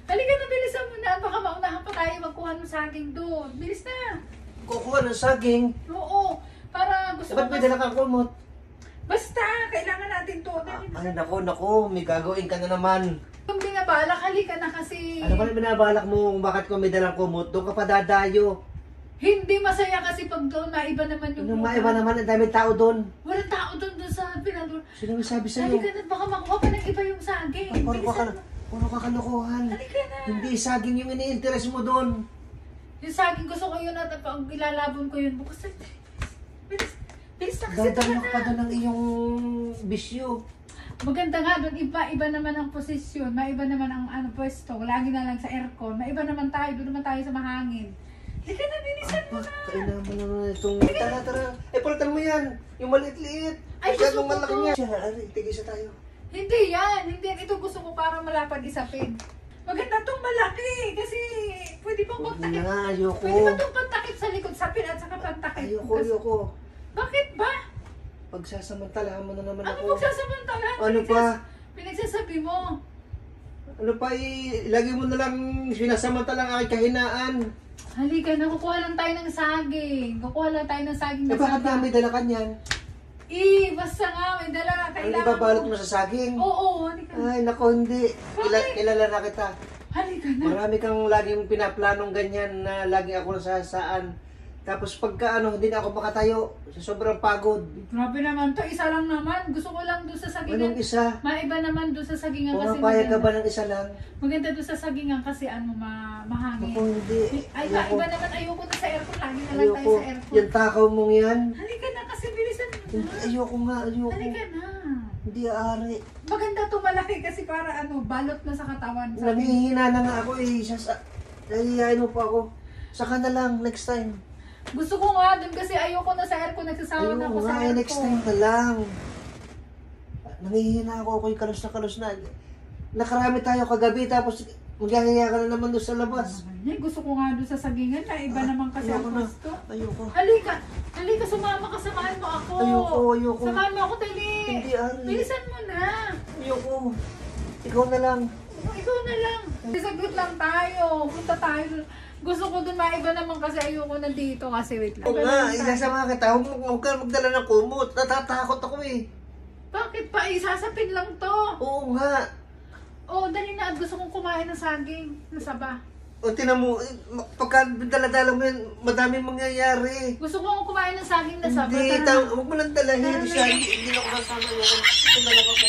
Halika na, bilisan mo na. Baka maunahan pa tayo magkuha ng saging doon. Bilis na. Kukuha ng saging. Oo. Para gusto Ba't may dala kang kumot? Basta, kailangan natin to. Ay, nako, may gagawin ka na naman. Yung binabalak, halika na kasi. Ano ba na binabalak mo? Bakit kung may dalang kumot? Doon ka pa dadayo. Hindi masaya kasi pag doon, maiba naman yung Anong maiba naman? Ang daming tao doon. Walang tao doon sa pinador. Sino may sabi sa'yo? Halika na, baka makuha pa ng iba yung saging. Puro ka kalokohan. Halika na. Hindi saging yung ini-interest mo doon. Yung saging gusto ko yun at pag ilalabon ko yun bukas. Bilis. Bilis na kasi Dadalo ka pa na. doon ng iyong bisyo. Maganda nga doon, iba naman ang posisyon, maiba naman ang pwesto, lagi na lang sa aircon, maiba naman tayo, doon naman tayo sa mahangin. Halika na, bilisan mo na. Kailangan mo naman itong... Tara. Palitan mo yan. Yung maliit-liit. Ay, gusto ko malaki to. niya. Siya, tigisa tayo. Hindi yan, hindi yan. Ito gusto ko para malapad isapin. Maganda itong malaki kasi pwede pang Huwag pantakip. na, ayoko. Pwede ba itong pantakip sa likod, sapin at saka pantakip? Ayoko. Bakit ba? Pagsasamantalahan mo na naman Ano ako. magsasamantalahan? Ano pa? Pinagsasabi mo. Ano pa ilagay mo na lang sinasamantala ang aking kahinaan. Halika na, kukuha lang tayo ng saging. Kukuha lang tayo ng saging na Bakit saba. nga may dala ka niyan? Basta nga, may dala. Ano Kailangan ibabalot mo sa saging? Oo, halika na. Ay, nako, hindi. Kilala na kita. Halika na. Marami kang laging pinaplanong ganyan na lagi ako nasasaan. Tapos pagka hindi na ako makatayo, sa sobrang pagod. Grabe naman to, isa lang naman. Gusto ko lang doon sa sagingan. Anong isa? Maiba naman doon sa sagingan kasi Pumapayag ka maganda. ba ng isa lang? Maganda doon sa sagingan kasi mahangin. Ako hindi. Ay, Ayoko. iba naman. Ayoko na sa aircon. Lagi na lang tayo Ayoko. sa aircon. Yan takaw mong yan. Halika na kasi bilisan mo Hindi, na. ayoko nga, ayoko. Halika na. Hindi aari. Maganda to malaki kasi para balot na sa katawan. Nangihina na nga ako eh. Nahihiyain mo pa ako. Saka na lang, next time. Gusto ko nga doon kasi ayoko na sa aircon. Nagsasawa na ako Ayoko sa nga, aircon. next time na lang. Nangihina ako, ako'y kalos na. Nakarami tayo kagabi, tapos maghahiya ka na naman doon sa labas. Ay, gusto ko nga doon sa sagingan na iba naman kasi ang Ayoko na. gusto. Ayoko. Halika, sumama ka, samahan mo ako. Ayoko. Samahan mo ako, Tali. Hindi, Ari. Bilisan mo na. Ayoko. Ikaw na lang. Ikaw na lang. Sagot lang tayo. Punta tayo. Gusto ko doon maiba naman kasi ayoko na dito kasi wait lang. Oo nga, isasama kita. Huwag ka magdala ng kumot. Natatakot ako eh. Bakit pa? Isasapin lang to. Oo nga. Oh, dali na. At gusto kong kumain ng saging. Nasaba. O tinan mo, pagka dala-dala mo yan, madaming mangyayari. Gusto kong kumain ng saging na saba. Hindi, Tara na. huwag mo lang dalahin siya. Hindi na ako kasama. Ito na lang ako.